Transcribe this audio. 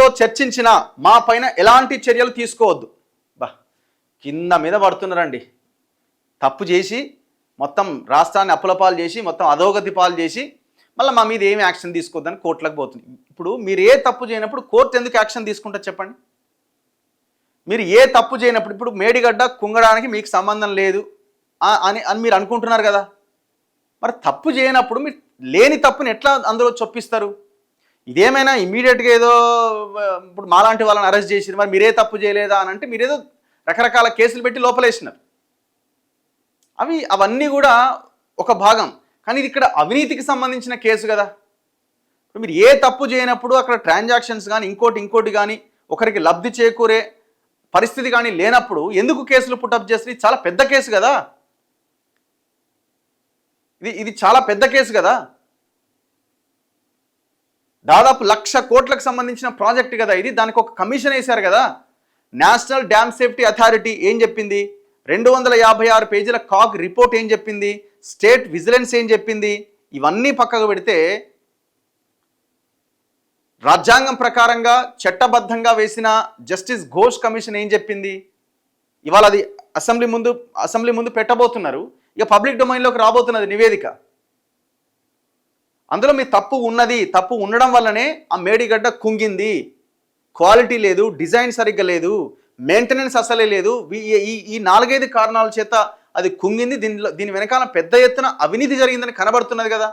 అసెంబ్లీలో చర్చించిన మా పైన ఎలాంటి చర్యలు తీసుకోవద్దు. బా, కింద మీద పడుతున్నారండి. తప్పు చేసి మొత్తం రాష్ట్రాన్ని అప్పులపాలు చేసి మొత్తం అధోగతి పాలు చేసి మళ్ళీ మా మీద ఏమి యాక్షన్ తీసుకోవద్దని కోర్టులకు పోతుంది. ఇప్పుడు మీరు ఏ తప్పు చేయనప్పుడు కోర్టు ఎందుకు యాక్షన్ తీసుకుంటారు చెప్పండి? మీరు ఏ తప్పు చేయనప్పుడు, ఇప్పుడు మేడిగడ్డ కుంగడానికి మీకు సంబంధం లేదు అని మీరు అనుకుంటున్నారు కదా. మరి తప్పు చేయనప్పుడు మీరు లేని తప్పుని ఎట్లా అందులో చొప్పిస్తారు? ఇదేమైనా ఇమ్మీడియట్గా ఏదో ఇప్పుడు మాలాంటి వాళ్ళని అరెస్ట్ చేసి మరి మీరే తప్పు చేయలేదా అని అంటే మీరేదో రకరకాల కేసులు పెట్టి లోపలేసినారు. అవన్నీ కూడా ఒక భాగం. కానీ ఇది ఇక్కడ అవినీతికి సంబంధించిన కేసు కదా. ఇప్పుడు మీరు ఏ తప్పు చేయనప్పుడు అక్కడ ట్రాన్సాక్షన్స్ కానీ ఇంకోటి కానీ ఒకరికి లబ్ధి చేకూరే పరిస్థితి కానీ లేనప్పుడు ఎందుకు కేసులు పుటప్ చేస్తుంది? చాలా పెద్ద కేసు కదా. ఇది చాలా పెద్ద కేసు కదా. దాదాపు 1,00,000 కోట్లకు సంబంధించిన ప్రాజెక్ట్ కదా ఇది. దానికి ఒక కమిషన్ వేశారు కదా. నేషనల్ డ్యామ్ సేఫ్టీ అథారిటీ ఏం చెప్పింది? 256 పేజీల కాగ్ రిపోర్ట్ ఏం చెప్పింది? స్టేట్ విజిలెన్స్ ఏం చెప్పింది? ఇవన్నీ పక్కకు పెడితే రాజ్యాంగం ప్రకారంగా చట్టబద్ధంగా వేసిన జస్టిస్ ఘోష్ కమిషన్ ఏం చెప్పింది? ఇవాళ అది అసెంబ్లీ ముందు పెట్టబోతున్నారు. ఇక పబ్లిక్ డొమైన్లోకి రాబోతున్నది నివేదిక. అందులో మీ తప్పు ఉండడం వల్లనే ఆ మేడిగడ్డ కుంగింది. క్వాలిటీ లేదు, డిజైన్ సరిగ్గా లేదు, మెయింటెనెన్స్ అసలే లేదు. ఈ 4-5 కారణాల చేత అది కుంగింది. దీని వెనకాల పెద్ద ఎత్తున అవినీతి జరిగిందని కనబడుతున్నది కదా.